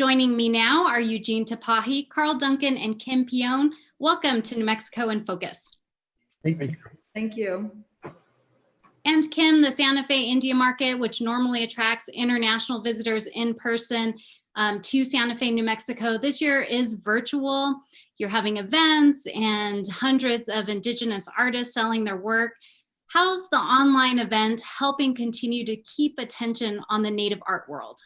Joining me now are Eugene Tapahi, Carl Duncan, and Kim Pion. Welcome to New Mexico in Focus. Thank you. Thank you. And Kim, the Santa Fe India Market, which normally attracts international visitors in person to Santa Fe, New Mexico, this year is virtual. You're having events and hundreds of indigenous artists selling their work. How's the online event helping continue to keep attention on the native art world?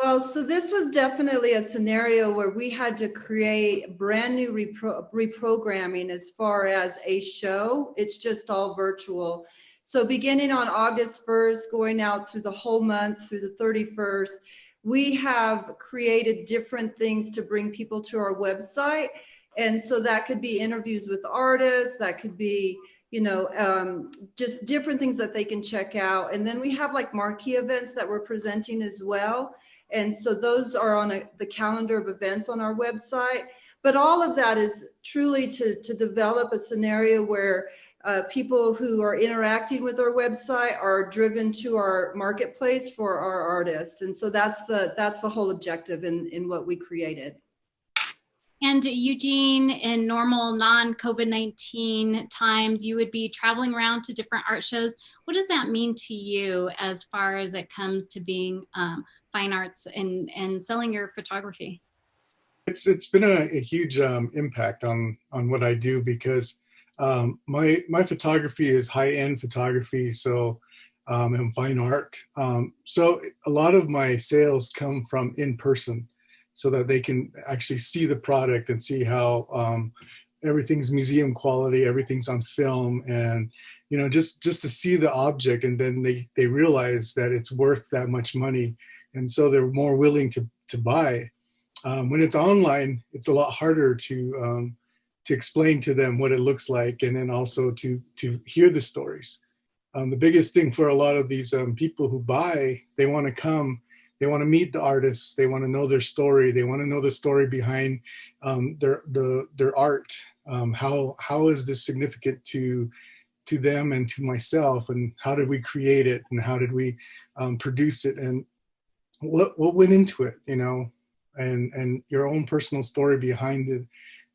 Well, so this was definitely a scenario where we had to create brand new reprogramming as far as a show. It's just all virtual. So beginning on August 1st, going out through the whole month through the 31st, we have created different things to bring people to our website. And so that could be interviews with artists, that could be, just different things that they can check out. And then we have like marquee events that we're presenting as well. And so those are on the calendar of events on our website. But all of that is truly to develop a scenario where people who are interacting with our website are driven to our marketplace for our artists. And so that's the whole objective in what we created. And Eugene, in normal non-COVID-19 times, you would be traveling around to different art shows. What does that mean to you as far as it comes to being fine arts and selling your photography? It's been a huge impact on what I do, because my photography is high-end photography, so and fine art. So a lot of my sales come from in person, so that they can actually see the product and see how everything's museum quality, everything's on film, and just to see the object, and then they realize that it's worth that much money, and so they're more willing to buy. When it's online, it's a lot harder to explain to them what it looks like, and then also to hear the stories. The biggest thing for a lot of these people who buy, they want to come, they want to meet the artists, they want to know their story, they want to know the story behind their art. How is this significant to them and to myself, and how did we create it, and how did we produce it, and what went into it, and your own personal story behind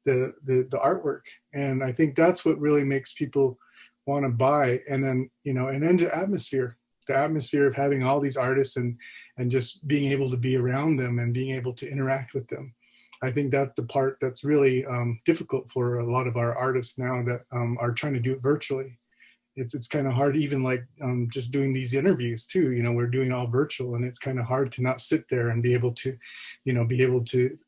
the artwork. And I think that's what really makes people want to buy. And then and then the atmosphere of having all these artists and just being able to be around them and being able to interact with them. I think that's the part that's really difficult for a lot of our artists now that are trying to do it virtually. It's kind of hard, even like just doing these interviews too. We're doing all virtual, and it's kind of hard to not sit there and be able to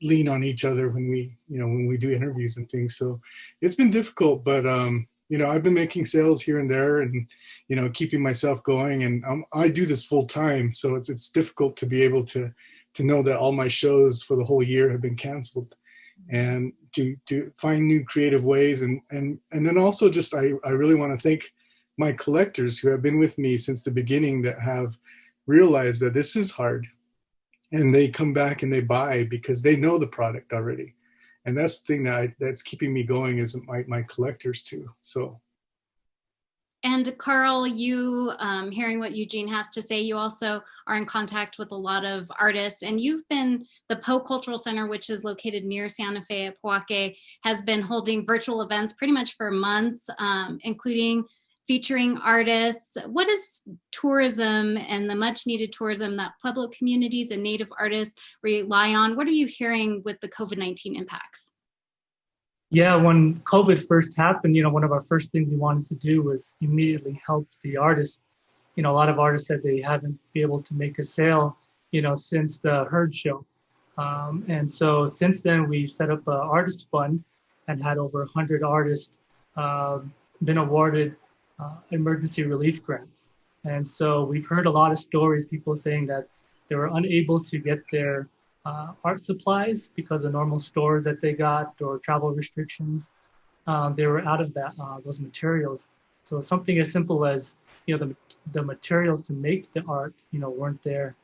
lean on each other when we do interviews and things. So it's been difficult, but I've been making sales here and there, and keeping myself going, and I do this full time, so it's difficult to be able to know that all my shows for the whole year have been canceled, and to find new creative ways, and then also just I really want to thank my collectors who have been with me since the beginning, that have realized that this is hard, and they come back and they buy because they know the product already. And that's the thing that's keeping me going, is my collectors too. So. And Carl, you hearing what Eugene has to say, you also are in contact with a lot of artists, and you've been, the Poe Cultural Center, which is located near Santa Fe at Pojoaque, has been holding virtual events pretty much for months, including featuring artists. What is tourism and the much needed tourism that Pueblo communities and Native artists rely on? What are you hearing with the COVID-19 impacts? Yeah, when COVID first happened, one of our first things we wanted to do was immediately help the artists. A lot of artists said they haven't been able to make a sale, since the Herd show. And so since then, we've set up an artist fund and had over 100 artists been awarded emergency relief grants. And so we've heard a lot of stories, people saying that they were unable to get their art supplies because of normal stores that they got or travel restrictions. They were out of those materials. So something as simple as, the materials to make the art, weren't there.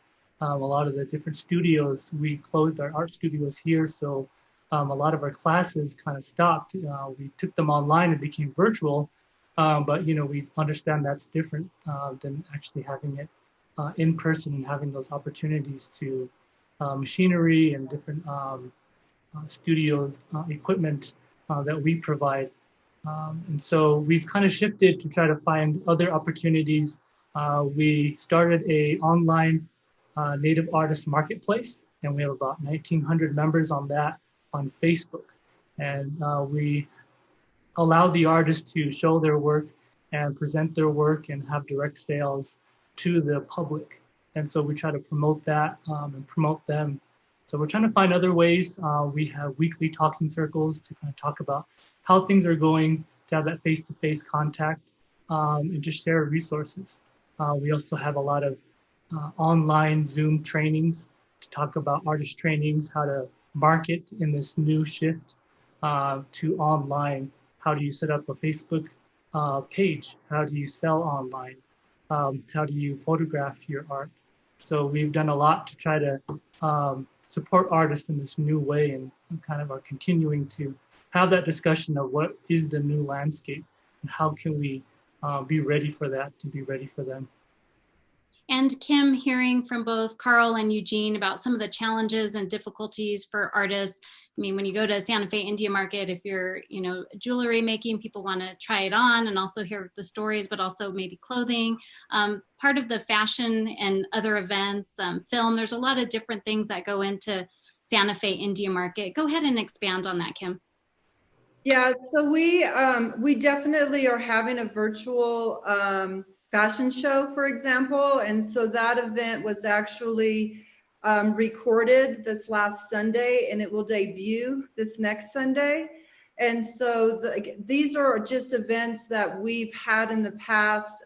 A lot of the different studios, we closed our art studios here. So a lot of our classes kind of stopped. We took them online and became virtual. But we understand that's different than actually having it in person and having those opportunities to machinery and different studios equipment that we provide. And so we've kind of shifted to try to find other opportunities. We started a online native artist marketplace, and we have about 1,900 members on that on Facebook. And we allow the artists to show their work and present their work and have direct sales to the public. And so we try to promote that and promote them. So we're trying to find other ways. We have weekly talking circles to kind of talk about how things are going, to have that face-to-face contact, and just share resources. We also have a lot of online Zoom trainings to talk about artist trainings, how to market in this new shift to online. How do you set up a Facebook page? How do you sell online? How do you photograph your art? So we've done a lot to try to support artists in this new way, and kind of are continuing to have that discussion of what is the new landscape and how can we be ready for that, to be ready for them. And Kim, hearing from both Carl and Eugene about some of the challenges and difficulties for artists. I mean, when you go to Santa Fe India Market, if you're, jewelry making, people want to try it on and also hear the stories, but also maybe clothing. Part of the fashion and other events, film, there's a lot of different things that go into Santa Fe India Market. Go ahead and expand on that, Kim. Yeah, so we definitely are having a virtual fashion show, for example. And so that event was actually recorded this last Sunday, and it will debut this next Sunday. And so these are just events that we've had in the past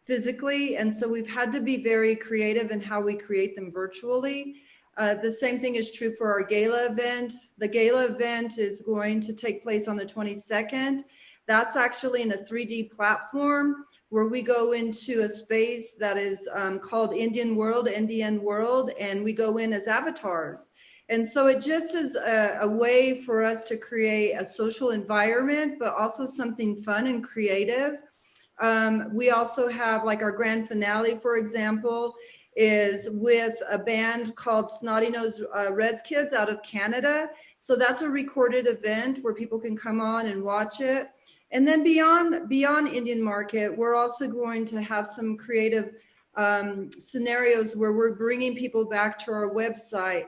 physically. And so we've had to be very creative in how we create them virtually. The same thing is true for our gala event. The gala event is going to take place on the 22nd. That's actually in a 3D platform where we go into a space that is called Indian World, and we go in as avatars. And so it just is a way for us to create a social environment, but also something fun and creative. We also have, like, our grand finale, for example, is with a band called Snotty Nose Res Kids out of Canada. So that's a recorded event where people can come on and watch it. And then beyond Indian Market, we're also going to have some creative scenarios where we're bringing people back to our website.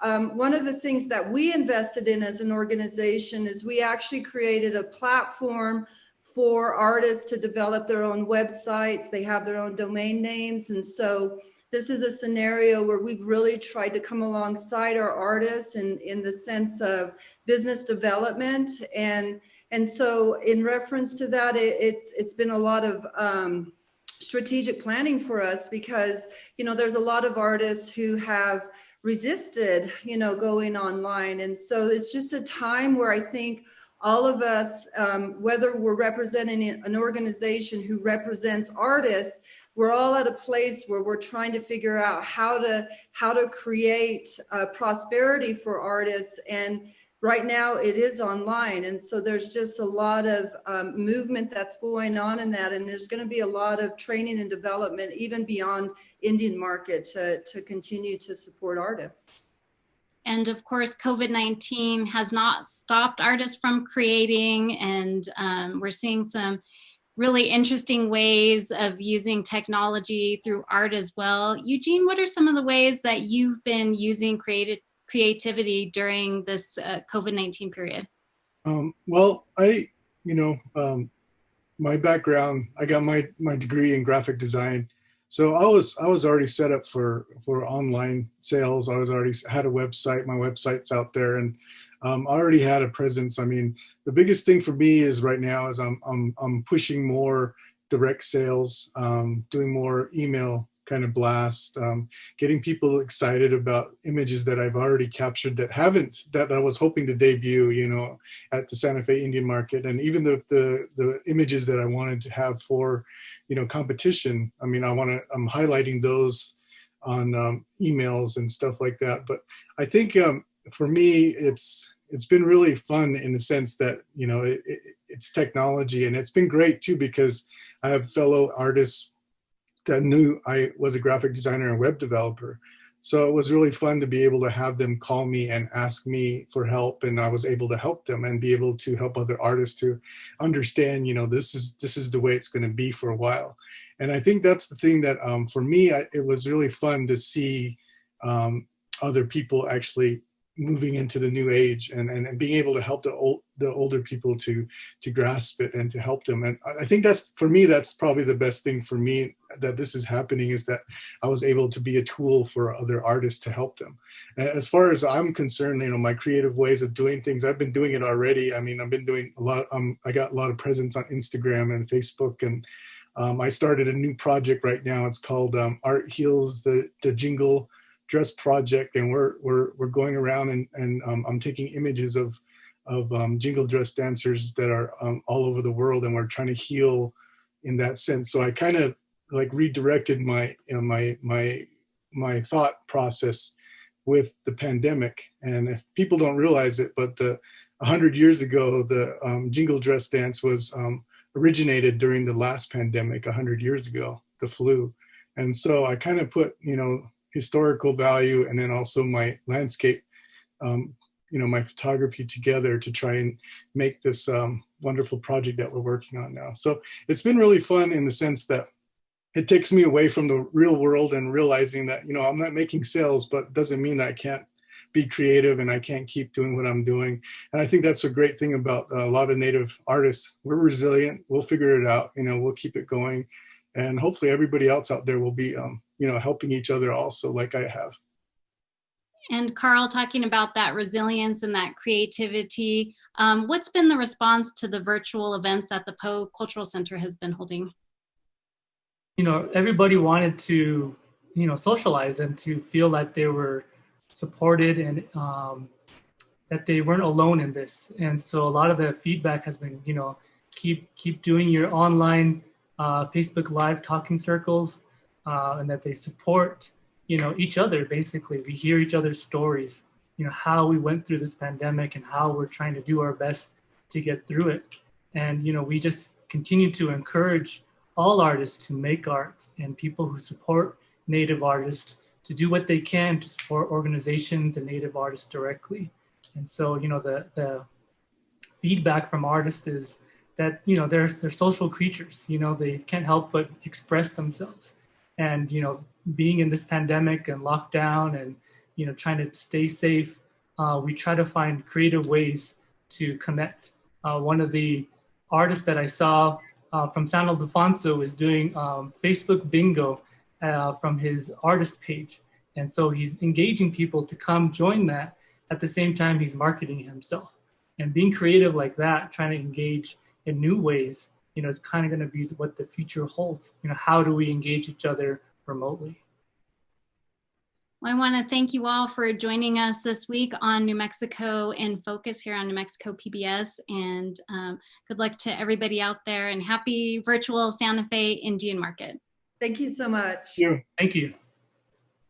One of the things that we invested in as an organization is we actually created a platform for artists to develop their own websites. They have their own domain names. And so this is a scenario where we've really tried to come alongside our artists in the sense of business development. And so in reference to that, it's been a lot of strategic planning for us, because, there's a lot of artists who have resisted, going online. And so it's just a time where I think all of us, whether we're representing an organization who represents artists, we're all at a place where we're trying to figure out how to create prosperity for artists. And right now it is online. And so there's just a lot of movement that's going on in that. And there's going to be a lot of training and development, even beyond Indian Market, to continue to support artists. And of course, COVID-19 has not stopped artists from creating, and we're seeing some really interesting ways of using technology through art as well. Eugene, what are some of the ways that you've been using creativity during this COVID-19 period? Well, my background, I got my degree in graphic design. So I was already set up for online sales. I was already had a website. My website's out there, and I already had a presence. I mean, the biggest thing for me is right now is I'm pushing more direct sales, doing more email kind of blast, getting people excited about images that I've already captured that I was hoping to debut, at the Santa Fe Indian Market, and even the images that I wanted to have for, competition. I mean, I'm highlighting those on emails and stuff like that. But I think for me, it's been really fun in the sense that, it's technology, and it's been great too, because I have fellow artists that knew I was a graphic designer and web developer. So it was really fun to be able to have them call me and ask me for help, and I was able to help them and be able to help other artists to understand, this is the way it's going to be for a while. And I think that's the thing that for me, it was really fun to see other people actually moving into the new age and being able to help the older people to grasp it and to help them. And I think that's, for me, that's probably the best thing for me that this is happening, is that I was able to be a tool for other artists to help them. As far as I'm concerned, my creative ways of doing things, I've been doing it already. I mean, I've been doing a lot. I got a lot of presence on Instagram and Facebook, and I started a new project right now. It's called Art Heals the Jingle Dress Project, and we're going around and I'm taking images of jingle dress dancers that are all over the world, and we're trying to heal in that sense. So I kind of like redirected my my thought process with the pandemic. And if people don't realize it, but 100 years ago, the jingle dress dance was originated during the last pandemic 100 years ago, the flu. And so I kind of put, historical value and then also my landscape, my photography together to try and make this wonderful project that we're working on now. So it's been really fun in the sense that it takes me away from the real world and realizing that, I'm not making sales, but doesn't mean that I can't be creative and I can't keep doing what I'm doing. And I think that's a great thing about a lot of Native artists. We're resilient. We'll figure it out. We'll keep it going. And hopefully everybody else out there will be, helping each other also, like I have. And Carl, talking about that resilience and that creativity, what's been the response to the virtual events that the Poe Cultural Center has been holding? Everybody wanted to, socialize and to feel that they were supported and that they weren't alone in this. And so a lot of the feedback has been, keep doing your online Facebook Live talking circles, and that they support, each other. Basically, we hear each other's stories, how we went through this pandemic and how we're trying to do our best to get through it. And, we just continue to encourage all artists to make art, and people who support Native artists to do what they can to support organizations and Native artists directly. And so, the feedback from artists is that, they're social creatures, they can't help but express themselves. And, being in this pandemic and lockdown and, trying to stay safe, we try to find creative ways to connect. One of the artists that I saw from San Ildefonso is doing Facebook bingo from his artist page. And so he's engaging people to come join that. At the same time, he's marketing himself. And being creative like that, trying to engage in new ways, is kind of going to be what the future holds. How do we engage each other remotely? Well, I want to thank you all for joining us this week on New Mexico in Focus here on New Mexico PBS. And good luck to everybody out there, and happy virtual Santa Fe Indian Market. Thank you so much. Yeah. Thank you.